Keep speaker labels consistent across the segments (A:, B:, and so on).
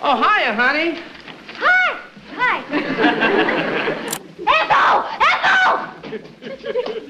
A: Oh, hiya, honey.
B: Hi! Hi! Ethel!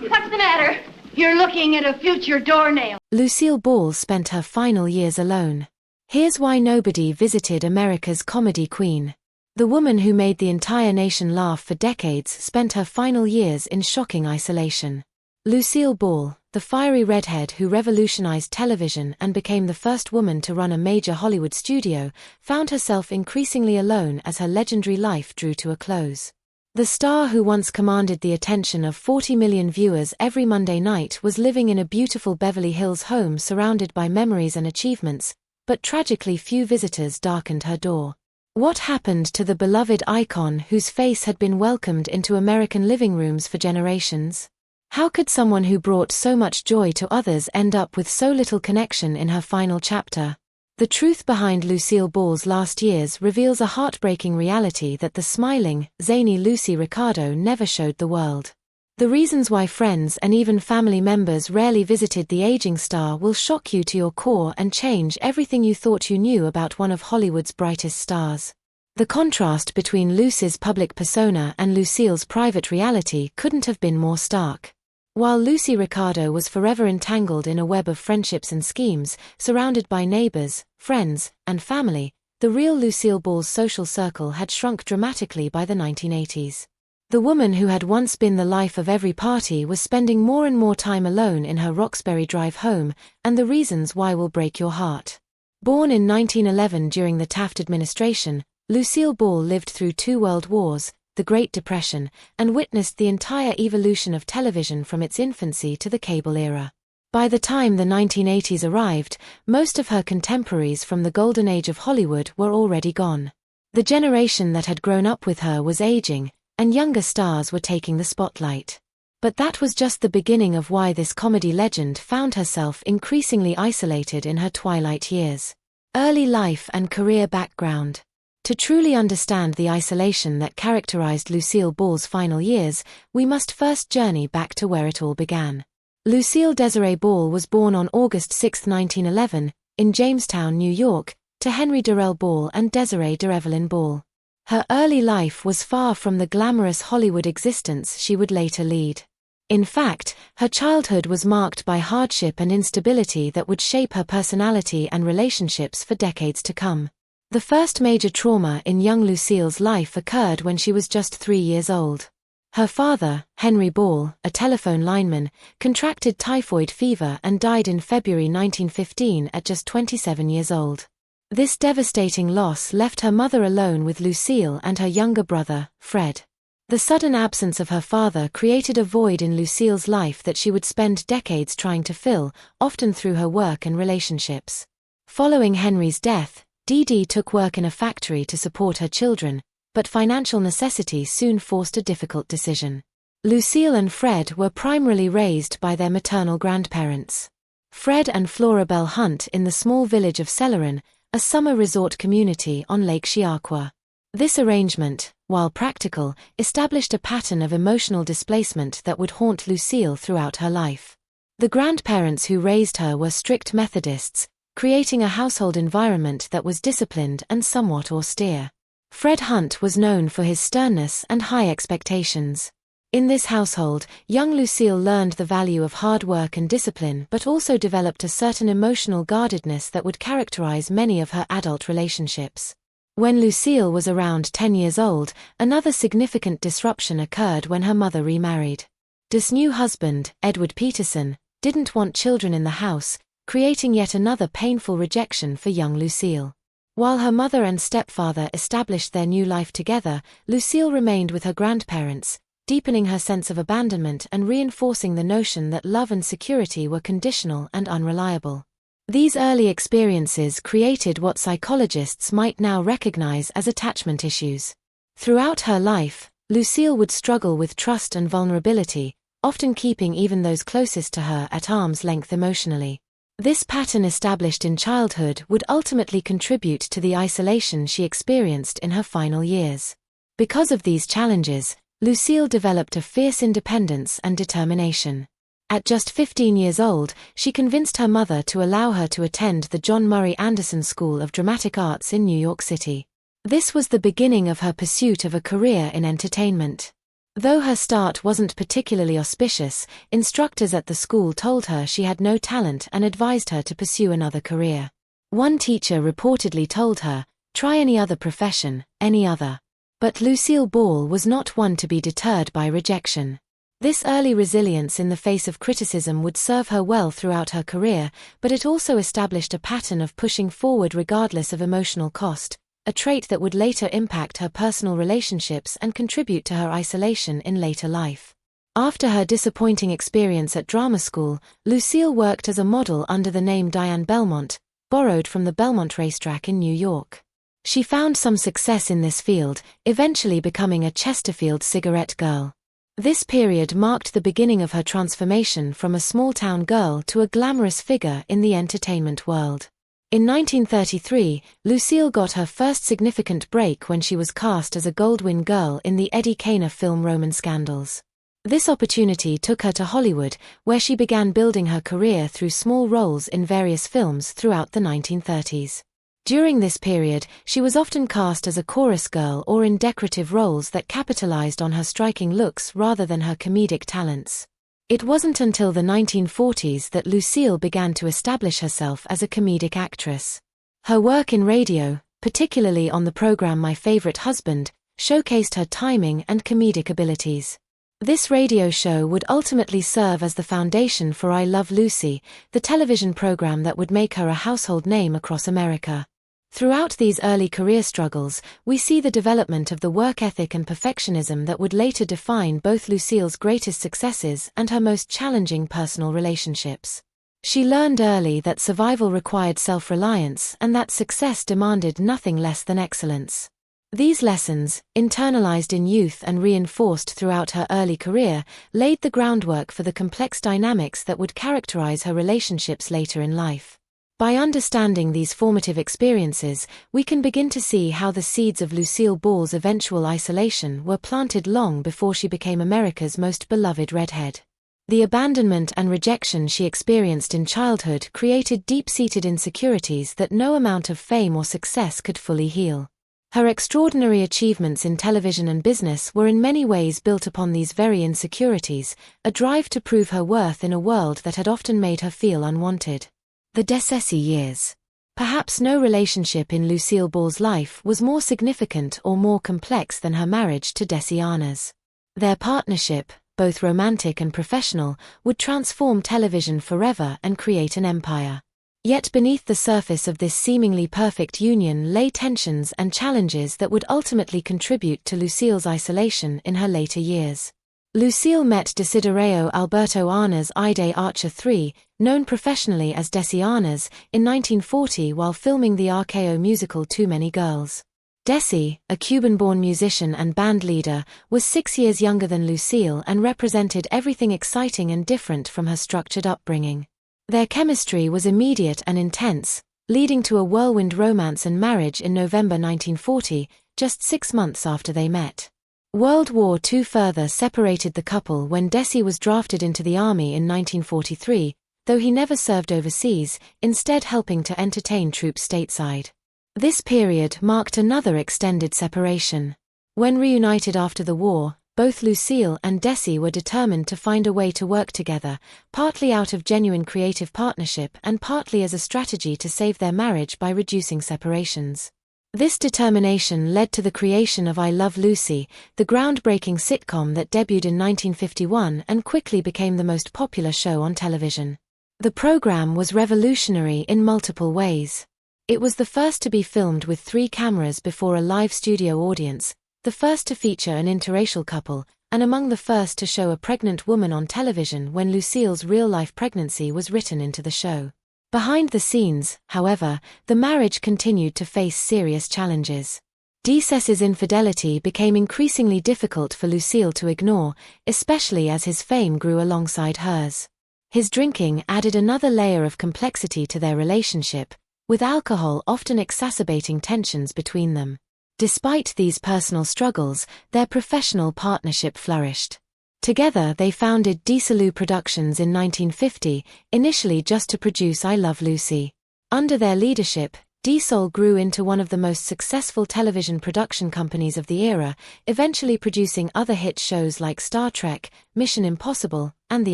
B: What's the matter? You're looking at a future doornail.
C: Lucille Ball spent her final years alone. Here's why nobody visited America's comedy queen. The woman who made the entire nation laugh for decades spent her final years in shocking isolation. Lucille Ball, the fiery redhead who revolutionized television and became the first woman to run a major Hollywood studio, found herself increasingly alone as her legendary life drew to a close. The star who once commanded the attention of 40 million viewers every Monday night was living in a beautiful Beverly Hills home surrounded by memories and achievements, but tragically few visitors darkened her door. What happened to the beloved icon whose face had been welcomed into American living rooms for generations? How could someone who brought so much joy to others end up with so little connection in her final chapter? The truth behind Lucille Ball's last years reveals a heartbreaking reality that the smiling, zany Lucy Ricardo never showed the world. The reasons why friends and even family members rarely visited the aging star will shock you to your core and change everything you thought you knew about one of Hollywood's brightest stars. The contrast between Lucy's public persona and Lucille's private reality couldn't have been more stark. While Lucy Ricardo was forever entangled in a web of friendships and schemes, surrounded by neighbors, friends, and family, the real Lucille Ball's social circle had shrunk dramatically by the 1980s. The woman who had once been the life of every party was spending more and more time alone in her Roxbury Drive home, and the reasons why will break your heart. Born in 1911 during the Taft administration, Lucille Ball lived through 2 world wars, the Great Depression, and witnessed the entire evolution of television from its infancy to the cable era. By the time the 1980s arrived, most of her contemporaries from the golden age of Hollywood were already gone. The generation that had grown up with her was aging, and younger stars were taking the spotlight. But that was just the beginning of why this comedy legend found herself increasingly isolated in her twilight years. Early life and career background. To truly understand the isolation that characterized Lucille Ball's final years, we must first journey back to where it all began. Lucille Desiree Ball was born on August 6, 1911, in Jamestown, New York, to Henry Durrell Ball and Desiree DeRevelin Ball. Her early life was far from the glamorous Hollywood existence she would later lead. In fact, her childhood was marked by hardship and instability that would shape her personality and relationships for decades to come. The first major trauma in young Lucille's life occurred when she was just 3 years old. Her father, Henry Ball, a telephone lineman, contracted typhoid fever and died in February 1915 at just 27 years old. This devastating loss left her mother alone with Lucille and her younger brother, Fred. The sudden absence of her father created a void in Lucille's life that she would spend decades trying to fill, often through her work and relationships. Following Henry's death, Dee Dee took work in a factory to support her children, but financial necessity soon forced a difficult decision. Lucille and Fred were primarily raised by their maternal grandparents. Fred and Flora Bell Hunt in the small village of Celeron, a summer resort community on Lake Chiaqua. This arrangement, while practical, established a pattern of emotional displacement that would haunt Lucille throughout her life. The grandparents who raised her were strict Methodists, creating a household environment that was disciplined and somewhat austere. Fred Hunt was known for his sternness and high expectations. In this household, young Lucille learned the value of hard work and discipline but also developed a certain emotional guardedness that would characterize many of her adult relationships. When Lucille was around 10 years old, another significant disruption occurred when her mother remarried. This new husband, Edward Peterson, didn't want children in the house, creating yet another painful rejection for young Lucille. While her mother and stepfather established their new life together, Lucille remained with her grandparents, deepening her sense of abandonment and reinforcing the notion that love and security were conditional and unreliable. These early experiences created what psychologists might now recognize as attachment issues. Throughout her life, Lucille would struggle with trust and vulnerability, often keeping even those closest to her at arm's length emotionally. This pattern established in childhood would ultimately contribute to the isolation she experienced in her final years. Because of these challenges, Lucille developed a fierce independence and determination. At just 15 years old, she convinced her mother to allow her to attend the John Murray Anderson School of Dramatic Arts in New York City. This was the beginning of her pursuit of a career in entertainment. Though her start wasn't particularly auspicious, instructors at the school told her she had no talent and advised her to pursue another career. One teacher reportedly told her, "Try any other profession, any other." But Lucille Ball was not one to be deterred by rejection. This early resilience in the face of criticism would serve her well throughout her career, but it also established a pattern of pushing forward regardless of emotional cost, a trait that would later impact her personal relationships and contribute to her isolation in later life. After her disappointing experience at drama school, Lucille worked as a model under the name Diane Belmont, borrowed from the Belmont racetrack in New York. She found some success in this field, eventually becoming a Chesterfield cigarette girl. This period marked the beginning of her transformation from a small-town girl to a glamorous figure in the entertainment world. In 1933, Lucille got her first significant break when she was cast as a Goldwyn girl in the Eddie Kaner film Roman Scandals. This opportunity took her to Hollywood, where she began building her career through small roles in various films throughout the 1930s. During this period, she was often cast as a chorus girl or in decorative roles that capitalized on her striking looks rather than her comedic talents. It wasn't until the 1940s that Lucille began to establish herself as a comedic actress. Her work in radio, particularly on the program My Favorite Husband, showcased her timing and comedic abilities. This radio show would ultimately serve as the foundation for I Love Lucy, the television program that would make her a household name across America. Throughout these early career struggles, we see the development of the work ethic and perfectionism that would later define both Lucille's greatest successes and her most challenging personal relationships. She learned early that survival required self-reliance and that success demanded nothing less than excellence. These lessons, internalized in youth and reinforced throughout her early career, laid the groundwork for the complex dynamics that would characterize her relationships later in life. By understanding these formative experiences, we can begin to see how the seeds of Lucille Ball's eventual isolation were planted long before she became America's most beloved redhead. The abandonment and rejection she experienced in childhood created deep-seated insecurities that no amount of fame or success could fully heal. Her extraordinary achievements in television and business were in many ways built upon these very insecurities, a drive to prove her worth in a world that had often made her feel unwanted. The Desessi years. Perhaps no relationship in Lucille Ball's life was more significant or more complex than her marriage to Desi Arnaz. Their partnership, both romantic and professional, would transform television forever and create an empire. Yet beneath the surface of this seemingly perfect union lay tensions and challenges that would ultimately contribute to Lucille's isolation in her later years. Lucille met Desiderio Alberto Arnaz Ide Archer III, known professionally as Desi Arnaz, in 1940 while filming the RKO musical Too Many Girls. Desi, a Cuban-born musician and band leader, was 6 years younger than Lucille and represented everything exciting and different from her structured upbringing. Their chemistry was immediate and intense, leading to a whirlwind romance and marriage in November 1940, just 6 months after they met. World War II further separated the couple when Desi was drafted into the army in 1943, though he never served overseas, instead helping to entertain troops stateside. This period marked another extended separation. When reunited after the war, both Lucille and Desi were determined to find a way to work together, partly out of genuine creative partnership and partly as a strategy to save their marriage by reducing separations. This determination led to the creation of I Love Lucy, the groundbreaking sitcom that debuted in 1951 and quickly became the most popular show on television. The program was revolutionary in multiple ways. It was the first to be filmed with 3 cameras before a live studio audience, the first to feature an interracial couple, and among the first to show a pregnant woman on television when Lucille's real-life pregnancy was written into the show. Behind the scenes, however, the marriage continued to face serious challenges. Deses's infidelity became increasingly difficult for Lucille to ignore, especially as his fame grew alongside hers. His drinking added another layer of complexity to their relationship, with alcohol often exacerbating tensions between them. Despite these personal struggles, their professional partnership flourished. Together they founded Lucille Productions in 1950, initially just to produce I Love Lucy. Under their leadership, Lucille grew into one of the most successful television production companies of the era, eventually producing other hit shows like Star Trek, Mission Impossible, and The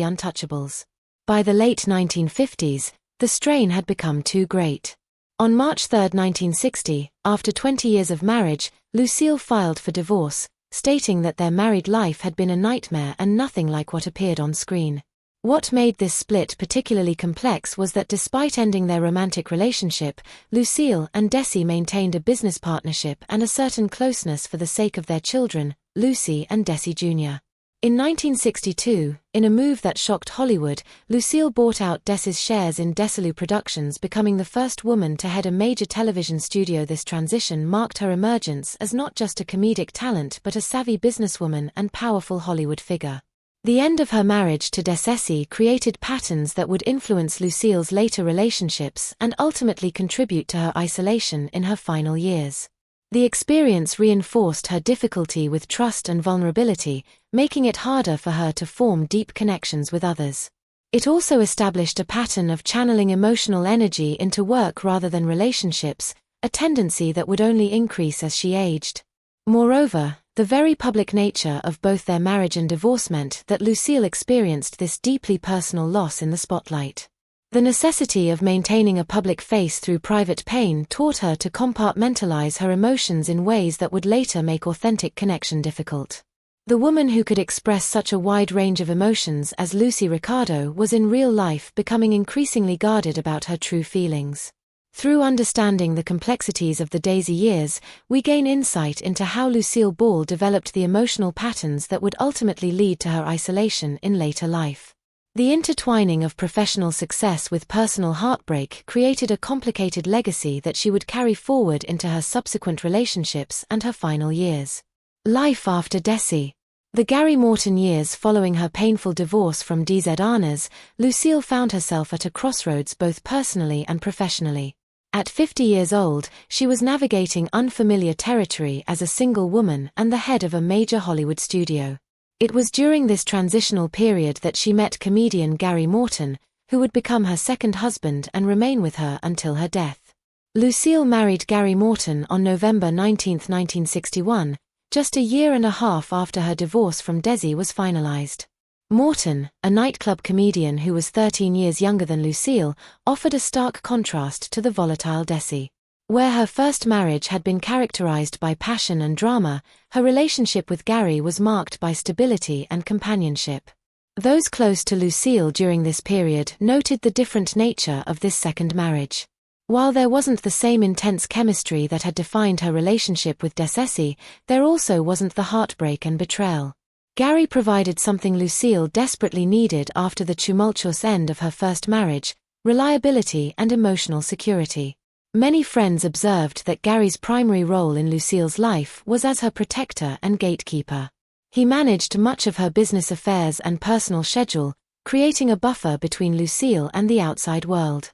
C: Untouchables. By the late 1950s, the strain had become too great. On March 3, 1960, after 20 years of marriage, Lucille filed for divorce, stating that their married life had been a nightmare and nothing like what appeared on screen. What made this split particularly complex was that despite ending their romantic relationship, Lucille and Desi maintained a business partnership and a certain closeness for the sake of their children, Lucy and Desi Jr. In 1962, in a move that shocked Hollywood, Lucille bought out Desi's shares in Lucille Productions, becoming the first woman to head a major television studio. This transition marked her emergence as not just a comedic talent but a savvy businesswoman and powerful Hollywood figure. The end of her marriage to Desi created patterns that would influence Lucille's later relationships and ultimately contribute to her isolation in her final years. The experience reinforced her difficulty with trust and vulnerability, making it harder for her to form deep connections with others. It also established a pattern of channeling emotional energy into work rather than relationships, a tendency that would only increase as she aged. Moreover, the very public nature of both their marriage and divorce meant that Lucille experienced this deeply personal loss in the spotlight. The necessity of maintaining a public face through private pain taught her to compartmentalize her emotions in ways that would later make authentic connection difficult. The woman who could express such a wide range of emotions as Lucy Ricardo was in real life becoming increasingly guarded about her true feelings. Through understanding the complexities of the Daisy years, we gain insight into how Lucille Ball developed the emotional patterns that would ultimately lead to her isolation in later life. The intertwining of professional success with personal heartbreak created a complicated legacy that she would carry forward into her subsequent relationships and her final years. Life after Desi. The Gary Morton years following her painful divorce from DZ Arnaz, Lucille found herself at a crossroads both personally and professionally. At 50 years old, she was navigating unfamiliar territory as a single woman and the head of a major Hollywood studio. It was during this transitional period that she met comedian Gary Morton, who would become her second husband and remain with her until her death. Lucille married Gary Morton on November 19, 1961, just a year and a half after her divorce from Desi was finalized. Morton, a nightclub comedian who was 13 years younger than Lucille, offered a stark contrast to the volatile Desi. Where her first marriage had been characterized by passion and drama, her relationship with Gary was marked by stability and companionship. Those close to Lucille during this period noted the different nature of this second marriage. While there wasn't the same intense chemistry that had defined her relationship with Desi, there also wasn't the heartbreak and betrayal. Gary provided something Lucille desperately needed after the tumultuous end of her first marriage: reliability and emotional security. Many friends observed that Gary's primary role in Lucille's life was as her protector and gatekeeper. He managed much of her business affairs and personal schedule, creating a buffer between Lucille and the outside world.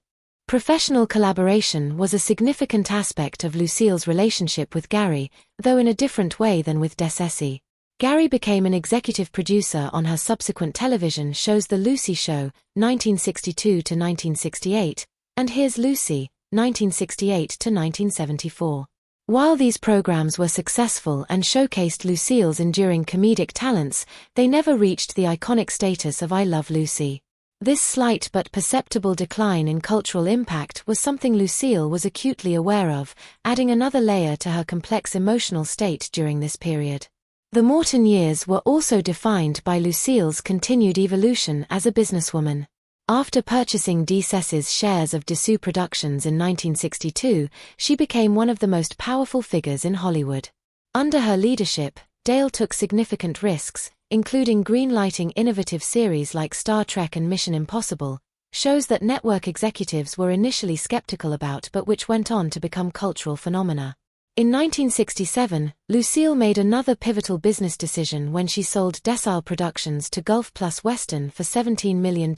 C: Professional collaboration was a significant aspect of Lucille's relationship with Gary, though in a different way than with Desi. Gary became an executive producer on her subsequent television shows The Lucy Show, 1962–1968, and Here's Lucy, 1968–1974. While these programs were successful and showcased Lucille's enduring comedic talents, they never reached the iconic status of I Love Lucy. This slight but perceptible decline in cultural impact was something Lucille was acutely aware of, adding another layer to her complex emotional state during this period. The Morton years were also defined by Lucille's continued evolution as a businesswoman. After purchasing Desi's shares of Lucille Productions in 1962, she became one of the most powerful figures in Hollywood. Under her leadership, Dale took significant risks, including greenlighting innovative series like Star Trek and Mission Impossible, shows that network executives were initially skeptical about but which went on to become cultural phenomena. In 1967, Lucille made another pivotal business decision when she sold Lucille Productions to Gulf Plus Western for $17 million,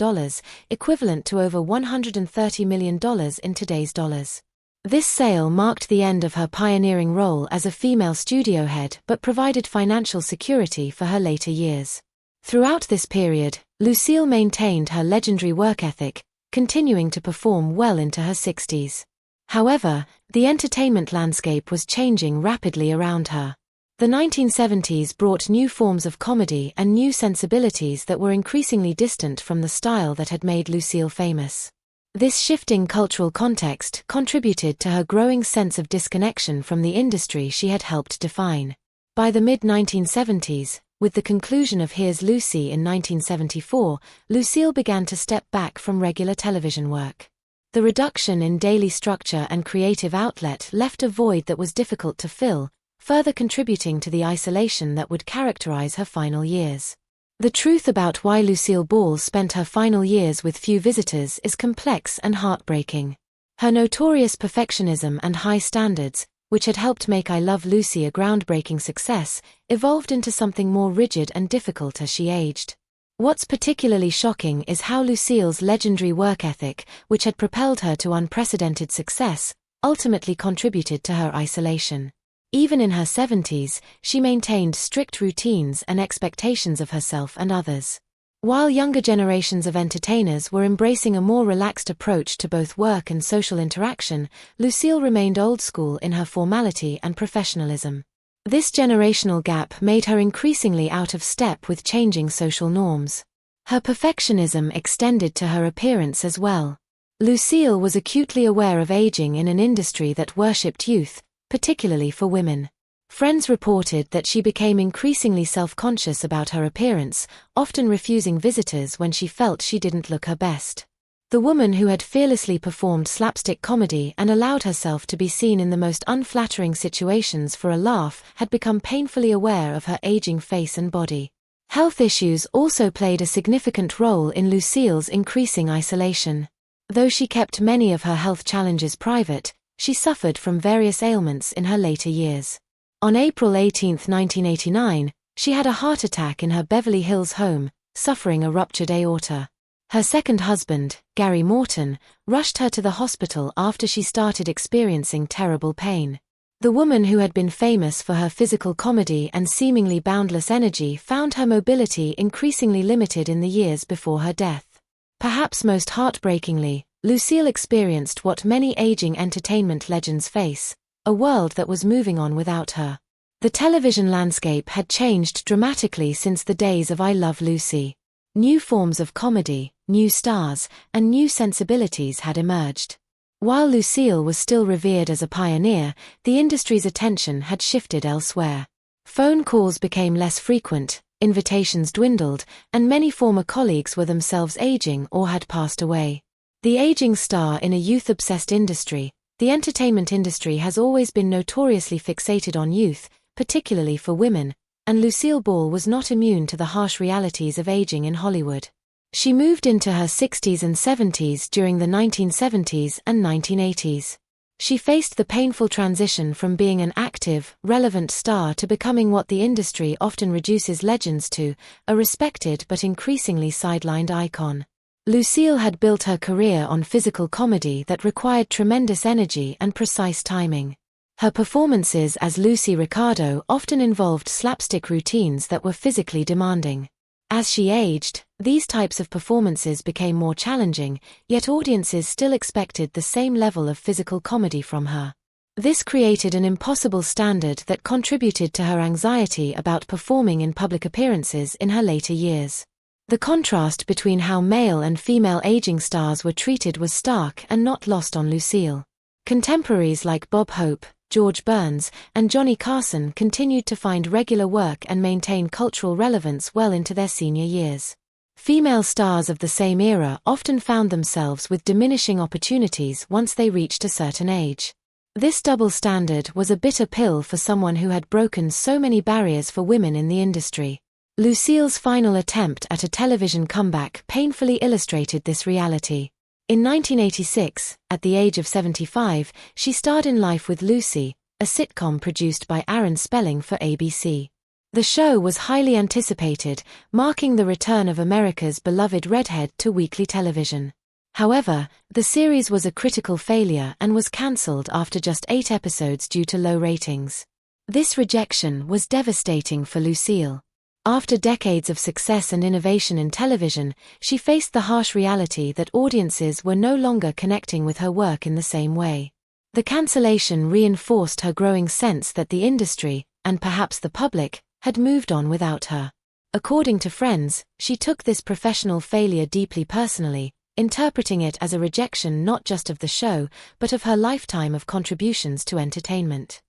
C: equivalent to over $130 million in today's dollars. This sale marked the end of her pioneering role as a female studio head but provided financial security for her later years. Throughout this period, Lucille maintained her legendary work ethic, continuing to perform well into her 60s. However, the entertainment landscape was changing rapidly around her. The 1970s brought new forms of comedy and new sensibilities that were increasingly distant from the style that had made Lucille famous. This shifting cultural context contributed to her growing sense of disconnection from the industry she had helped define. By the mid-1970s, with the conclusion of Here's Lucy in 1974, Lucille began to step back from regular television work. The reduction in daily structure and creative outlet left a void that was difficult to fill, further contributing to the isolation that would characterize her final years. The truth about why Lucille Ball spent her final years with few visitors is complex and heartbreaking. Her notorious perfectionism and high standards, which had helped make I Love Lucy a groundbreaking success, evolved into something more rigid and difficult as she aged. What's particularly shocking is how Lucille's legendary work ethic, which had propelled her to unprecedented success, ultimately contributed to her isolation. Even in her 70s, she maintained strict routines and expectations of herself and others. While younger generations of entertainers were embracing a more relaxed approach to both work and social interaction, Lucille remained old school in her formality and professionalism. This generational gap made her increasingly out of step with changing social norms. Her perfectionism extended to her appearance as well. Lucille was acutely aware of aging in an industry that worshipped youth, particularly for women. Friends reported that she became increasingly self-conscious about her appearance, often refusing visitors when she felt she didn't look her best. The woman who had fearlessly performed slapstick comedy and allowed herself to be seen in the most unflattering situations for a laugh had become painfully aware of her aging face and body. Health issues also played a significant role in Lucille's increasing isolation. Though she kept many of her health challenges private, she suffered from various ailments in her later years. On April 18, 1989, she had a heart attack in her Beverly Hills home, suffering a ruptured aorta. Her second husband, Gary Morton, rushed her to the hospital after she started experiencing terrible pain. The woman who had been famous for her physical comedy and seemingly boundless energy found her mobility increasingly limited in the years before her death. Perhaps most heartbreakingly, Lucille experienced what many aging entertainment legends face, a world that was moving on without her. The television landscape had changed dramatically since the days of I Love Lucy. New forms of comedy, new stars, and new sensibilities had emerged. While Lucille was still revered as a pioneer, the industry's attention had shifted elsewhere. Phone calls became less frequent, invitations dwindled, and many former colleagues were themselves aging or had passed away. The aging star in a youth-obsessed industry, the entertainment industry has always been notoriously fixated on youth, particularly for women, and Lucille Ball was not immune to the harsh realities of aging in Hollywood. She moved into her 60s and 70s during the 1970s and 1980s. She faced the painful transition from being an active, relevant star to becoming what the industry often reduces legends to, a respected but increasingly sidelined icon. Lucille had built her career on physical comedy that required tremendous energy and precise timing. Her performances as Lucy Ricardo often involved slapstick routines that were physically demanding. As she aged, these types of performances became more challenging, yet audiences still expected the same level of physical comedy from her. This created an impossible standard that contributed to her anxiety about performing in public appearances in her later years. The contrast between how male and female aging stars were treated was stark and not lost on Lucille. Contemporaries like Bob Hope, George Burns, and Johnny Carson continued to find regular work and maintain cultural relevance well into their senior years. Female stars of the same era often found themselves with diminishing opportunities once they reached a certain age. This double standard was a bitter pill for someone who had broken so many barriers for women in the industry. Lucille's final attempt at a television comeback painfully illustrated this reality. In 1986, at the age of 75, she starred in Life with Lucy, a sitcom produced by Aaron Spelling for ABC. The show was highly anticipated, marking the return of America's beloved redhead to weekly television. However, the series was a critical failure and was cancelled after just 8 episodes due to low ratings. This rejection was devastating for Lucille. After decades of success and innovation in television, she faced the harsh reality that audiences were no longer connecting with her work in the same way. The cancellation reinforced her growing sense that the industry, and perhaps the public, had moved on without her. According to friends, she took this professional failure deeply personally, interpreting it as a rejection not just of the show, but of her lifetime of contributions to entertainment.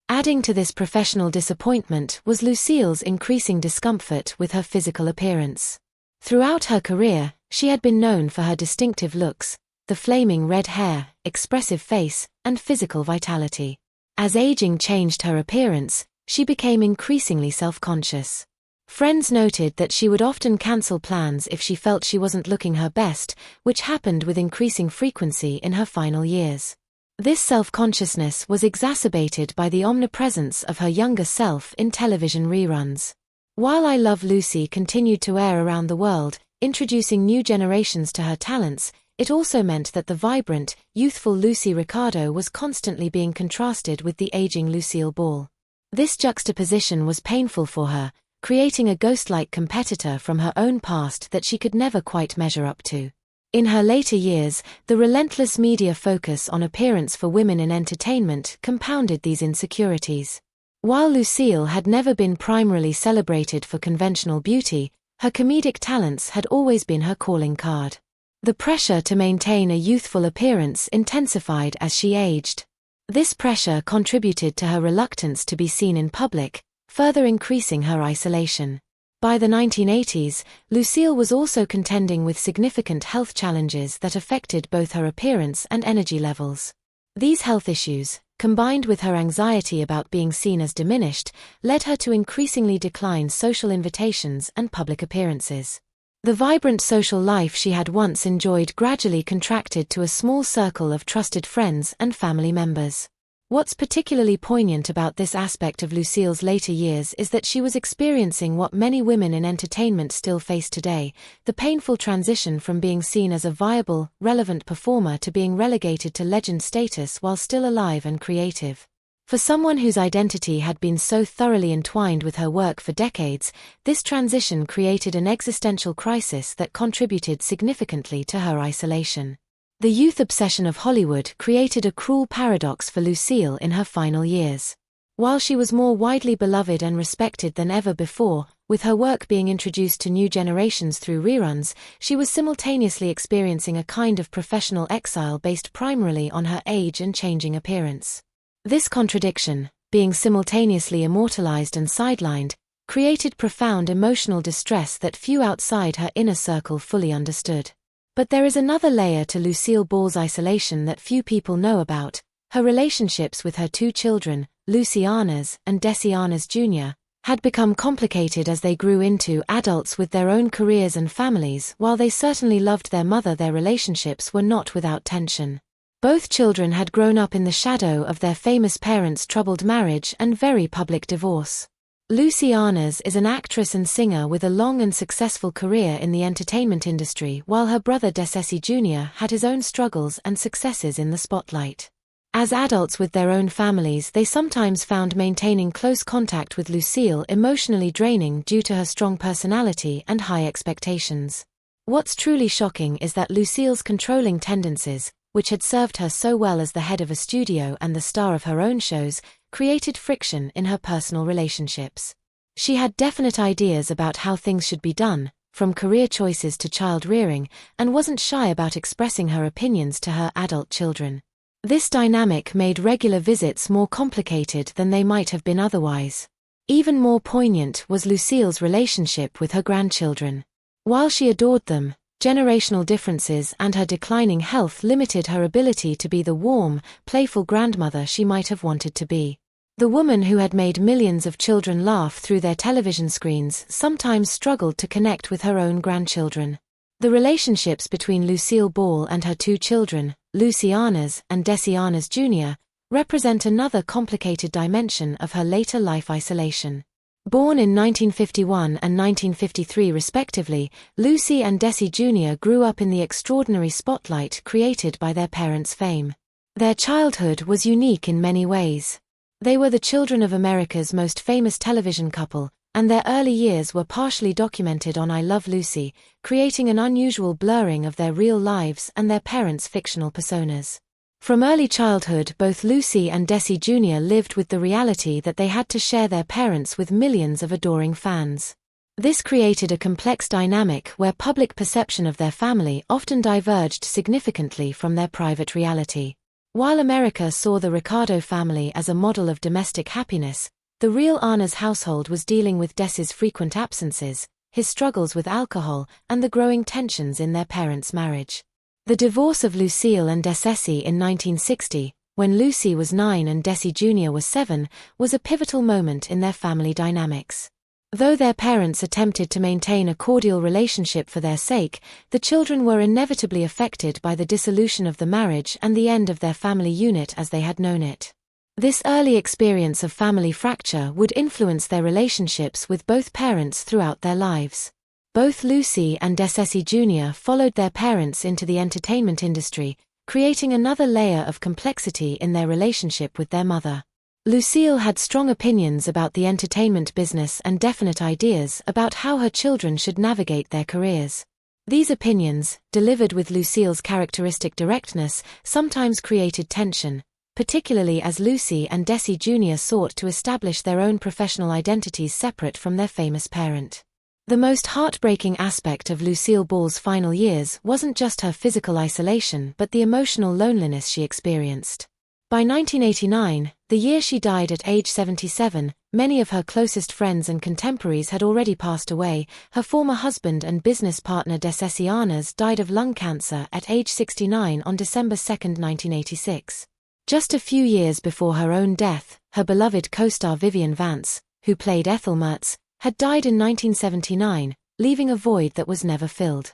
C: Adding to this professional disappointment was Lucille's increasing discomfort with her physical appearance. Throughout her career, she had been known for her distinctive looks, the flaming red hair, expressive face, and physical vitality. As aging changed her appearance, she became increasingly self-conscious. Friends noted that she would often cancel plans if she felt she wasn't looking her best, which happened with increasing frequency in her final years. This self-consciousness was exacerbated by the omnipresence of her younger self in television reruns. While I Love Lucy continued to air around the world, introducing new generations to her talents, it also meant that the vibrant, youthful Lucy Ricardo was constantly being contrasted with the aging Lucille Ball. This juxtaposition was painful for her, creating a ghost-like competitor from her own past that she could never quite measure up to. In her later years, the relentless media focus on appearance for women in entertainment compounded these insecurities. While Lucille had never been primarily celebrated for conventional beauty, her comedic talents had always been her calling card. The pressure to maintain a youthful appearance intensified as she aged. This pressure contributed to her reluctance to be seen in public, further increasing her isolation. By the 1980s, Lucille was also contending with significant health challenges that affected both her appearance and energy levels. These health issues, combined with her anxiety about being seen as diminished, led her to increasingly decline social invitations and public appearances. The vibrant social life she had once enjoyed gradually contracted to a small circle of trusted friends and family members. What's particularly poignant about this aspect of Lucille's later years is that she was experiencing what many women in entertainment still face today, the painful transition from being seen as a viable, relevant performer to being relegated to legend status while still alive and creative. For someone whose identity had been so thoroughly entwined with her work for decades, this transition created an existential crisis that contributed significantly to her isolation. The youth obsession of Hollywood created a cruel paradox for Lucille in her final years. While she was more widely beloved and respected than ever before, with her work being introduced to new generations through reruns, she was simultaneously experiencing a kind of professional exile based primarily on her age and changing appearance. This contradiction, being simultaneously immortalized and sidelined, created profound emotional distress that few outside her inner circle fully understood. But there is another layer to Lucille Ball's isolation that few people know about. Her relationships with her two children, Lucy Arnaz and Desi Arnaz Jr., had become complicated as they grew into adults with their own careers and families. While they certainly loved their mother, their relationships were not without tension. Both children had grown up in the shadow of their famous parents' troubled marriage and very public divorce. Lucy Arnaz is an actress and singer with a long and successful career in the entertainment industry, while her brother Desi Jr. had his own struggles and successes in the spotlight. As adults with their own families, they sometimes found maintaining close contact with Lucille emotionally draining due to her strong personality and high expectations. What's truly shocking is that Lucille's controlling tendencies, which had served her so well as the head of a studio and the star of her own shows, created friction in her personal relationships. She had definite ideas about how things should be done, from career choices to child rearing, and wasn't shy about expressing her opinions to her adult children. This dynamic made regular visits more complicated than they might have been otherwise. Even more poignant was Lucille's relationship with her grandchildren. While she adored them, generational differences and her declining health limited her ability to be the warm, playful grandmother she might have wanted to be. The woman who had made millions of children laugh through their television screens sometimes struggled to connect with her own grandchildren. The relationships between Lucille Ball and her two children, Lucy Arnaz and Desi Arnaz Jr., represent another complicated dimension of her later life isolation. Born in 1951 and 1953 respectively, Lucy and Desi Jr. grew up in the extraordinary spotlight created by their parents' fame. Their childhood was unique in many ways. They were the children of America's most famous television couple, and their early years were partially documented on I Love Lucy, creating an unusual blurring of their real lives and their parents' fictional personas. From early childhood, both Lucy and Desi Jr. lived with the reality that they had to share their parents with millions of adoring fans. This created a complex dynamic where public perception of their family often diverged significantly from their private reality. While America saw the Ricardo family as a model of domestic happiness, the real Anna's household was dealing with Desi's frequent absences, his struggles with alcohol, and the growing tensions in their parents' marriage. The divorce of Lucille and Desi in 1960, when Lucy was 9 and Desi Jr. was 7, was a pivotal moment in their family dynamics. Though their parents attempted to maintain a cordial relationship for their sake, the children were inevitably affected by the dissolution of the marriage and the end of their family unit as they had known it. This early experience of family fracture would influence their relationships with both parents throughout their lives. Both Lucy and Desi Jr. followed their parents into the entertainment industry, creating another layer of complexity in their relationship with their mother. Lucille had strong opinions about the entertainment business and definite ideas about how her children should navigate their careers. These opinions, delivered with Lucille's characteristic directness, sometimes created tension, particularly as Lucy and Desi Jr. sought to establish their own professional identities separate from their famous parent. The most heartbreaking aspect of Lucille Ball's final years wasn't just her physical isolation but the emotional loneliness she experienced. By 1989, the year she died at age 77, many of her closest friends and contemporaries had already passed away. Her former husband and business partner Desi Arnaz died of lung cancer at age 69 on December 2, 1986. Just a few years before her own death, her beloved co-star Vivian Vance, who played Ethel Mertz, had died in 1979, leaving a void that was never filled.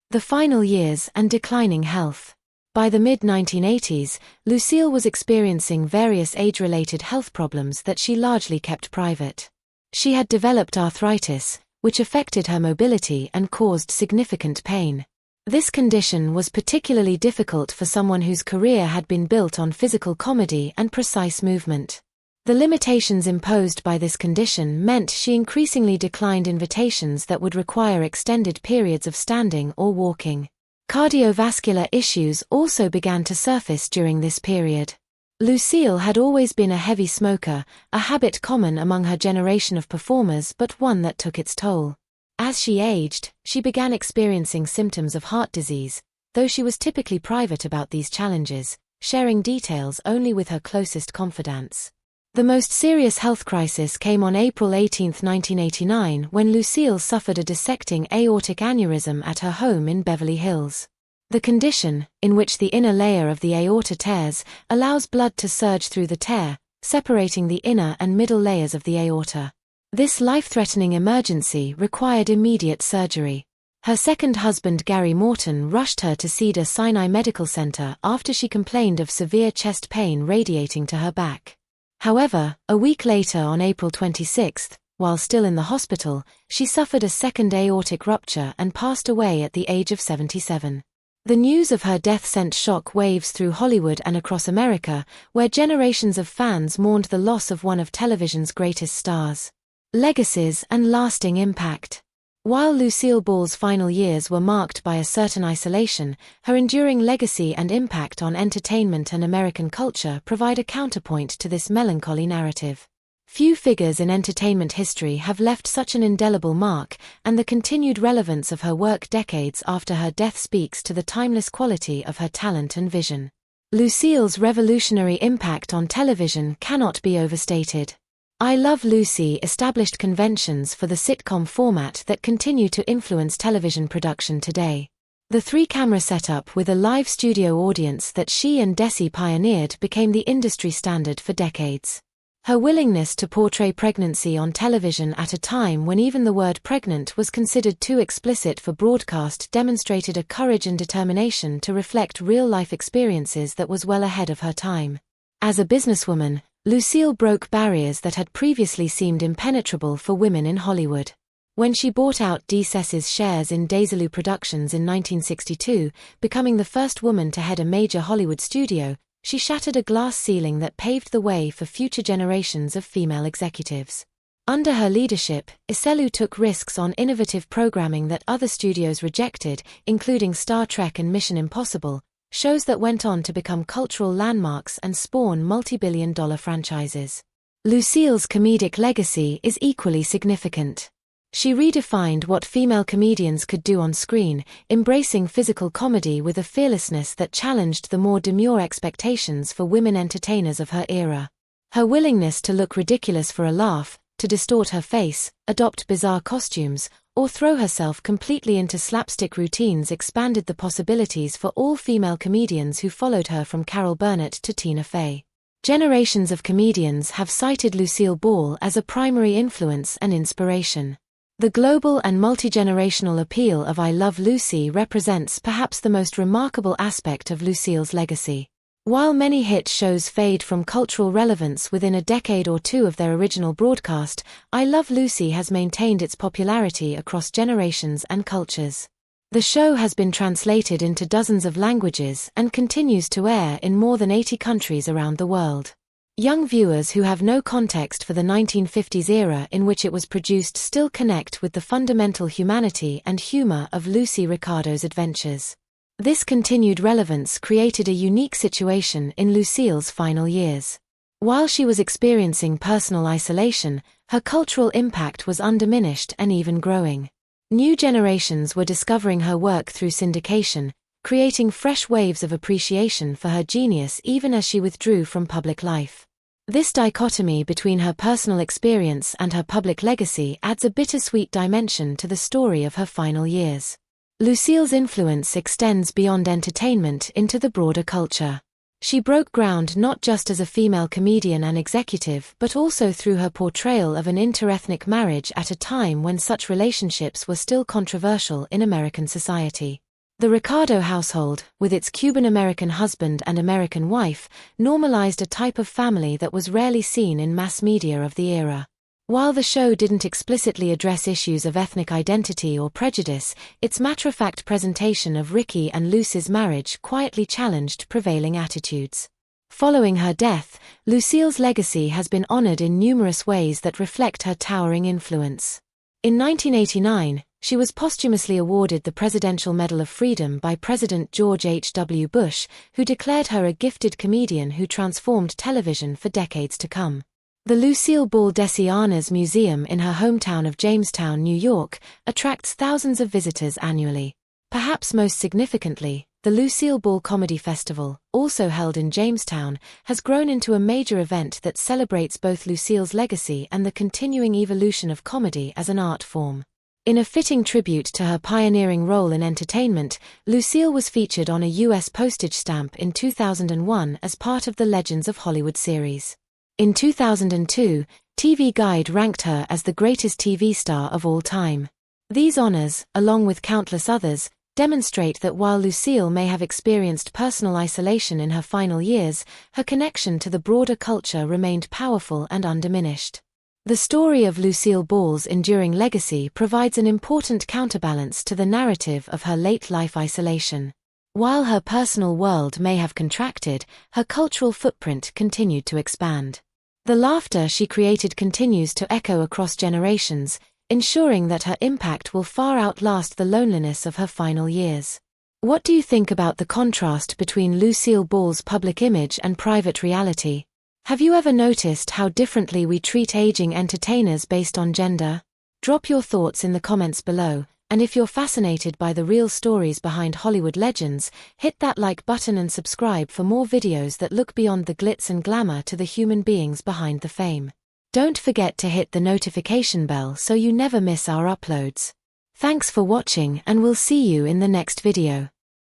C: The final years and declining health. By the mid-1980s, Lucille was experiencing various age-related health problems that she largely kept private. She had developed arthritis, which affected her mobility and caused significant pain. This condition was particularly difficult for someone whose career had been built on physical comedy and precise movement. The limitations imposed by this condition meant she increasingly declined invitations that would require extended periods of standing or walking. Cardiovascular issues also began to surface during this period. Lucille had always been a heavy smoker, a habit common among her generation of performers but one that took its toll. As she aged, she began experiencing symptoms of heart disease, though she was typically private about these challenges, sharing details only with her closest confidants. The most serious health crisis came on April 18, 1989, when Lucille suffered a dissecting aortic aneurysm at her home in Beverly Hills. The condition, in which the inner layer of the aorta tears, allows blood to surge through the tear, separating the inner and middle layers of the aorta. This life-threatening emergency required immediate surgery. Her second husband Gary Morton rushed her to Cedars-Sinai Medical Center after she complained of severe chest pain radiating to her back. However, a week later on April 26, while still in the hospital, she suffered a second aortic rupture and passed away at the age of 77. The news of her death sent shock waves through Hollywood and across America, where generations of fans mourned the loss of one of television's greatest stars. Legacies and lasting impact. While Lucille Ball's final years were marked by a certain isolation, her enduring legacy and impact on entertainment and American culture provide a counterpoint to this melancholy narrative. Few figures in entertainment history have left such an indelible mark, and the continued relevance of her work decades after her death speaks to the timeless quality of her talent and vision. Lucille's revolutionary impact on television cannot be overstated. I Love Lucy established conventions for the sitcom format that continue to influence television production today. The three-camera setup with a live studio audience that she and Desi pioneered became the industry standard for decades. Her willingness to portray pregnancy on television at a time when even the word pregnant was considered too explicit for broadcast demonstrated a courage and determination to reflect real-life experiences that was well ahead of her time. As a businesswoman, Lucille broke barriers that had previously seemed impenetrable for women in Hollywood. When she bought out Desi's shares in Desilu Productions in 1962, becoming the first woman to head a major Hollywood studio, she shattered a glass ceiling that paved the way for future generations of female executives. Under her leadership, Iselu took risks on innovative programming that other studios rejected, including Star Trek and Mission Impossible, shows that went on to become cultural landmarks and spawn multi-billion-dollar franchises. Lucille's comedic legacy is equally significant. She redefined what female comedians could do on screen, embracing physical comedy with a fearlessness that challenged the more demure expectations for women entertainers of her era. Her willingness to look ridiculous for a laugh, to distort her face, adopt bizarre costumes, or throw herself completely into slapstick routines expanded the possibilities for all female comedians who followed her from Carol Burnett to Tina Fey. Generations of comedians have cited Lucille Ball as a primary influence and inspiration. The global and multi-generational appeal of I Love Lucy represents perhaps the most remarkable aspect of Lucille's legacy. While many hit shows fade from cultural relevance within a decade or two of their original broadcast, I Love Lucy has maintained its popularity across generations and cultures. The show has been translated into dozens of languages and continues to air in more than 80 countries around the world. Young viewers who have no context for the 1950s era in which it was produced still connect with the fundamental humanity and humor of Lucy Ricardo's adventures. This continued relevance created a unique situation in Lucille's final years. While she was experiencing personal isolation, her cultural impact was undiminished and even growing. New generations were discovering her work through syndication, creating fresh waves of appreciation for her genius even as she withdrew from public life. This dichotomy between her personal experience and her public legacy adds a bittersweet dimension to the story of her final years. Lucille's influence extends beyond entertainment into the broader culture. She broke ground not just as a female comedian and executive but also through her portrayal of an interethnic marriage at a time when such relationships were still controversial in American society. The Ricardo household, with its Cuban-American husband and American wife, normalized a type of family that was rarely seen in mass media of the era. While the show didn't explicitly address issues of ethnic identity or prejudice, its matter-of-fact presentation of Ricky and Lucy's marriage quietly challenged prevailing attitudes. Following her death, Lucille's legacy has been honored in numerous ways that reflect her towering influence. In 1989, she was posthumously awarded the Presidential Medal of Freedom by President George H. W. Bush, who declared her a gifted comedian who transformed television for decades to come. The Lucille Ball Desianas Museum in her hometown of Jamestown, New York, attracts thousands of visitors annually. Perhaps most significantly, the Lucille Ball Comedy Festival, also held in Jamestown, has grown into a major event that celebrates both Lucille's legacy and the continuing evolution of comedy as an art form. In a fitting tribute to her pioneering role in entertainment, Lucille was featured on a U.S. postage stamp in 2001 as part of the Legends of Hollywood series. In 2002, TV Guide ranked her as the greatest TV star of all time. These honors, along with countless others, demonstrate that while Lucille may have experienced personal isolation in her final years, her connection to the broader culture remained powerful and undiminished. The story of Lucille Ball's enduring legacy provides an important counterbalance to the narrative of her late-life isolation. While her personal world may have contracted, her cultural footprint continued to expand. The laughter she created continues to echo across generations, ensuring that her impact will far outlast the loneliness of her final years. What do you think about the contrast between Lucille Ball's public image and private reality? Have you ever noticed how differently we treat aging entertainers based on gender? Drop your thoughts in the comments below, and if you're fascinated by the real stories behind Hollywood legends, hit that like button and subscribe for more videos that look beyond the glitz and glamour to the human beings behind the fame. Don't forget to hit the notification bell so you never miss our uploads. Thanks for watching and we'll see you in the next video.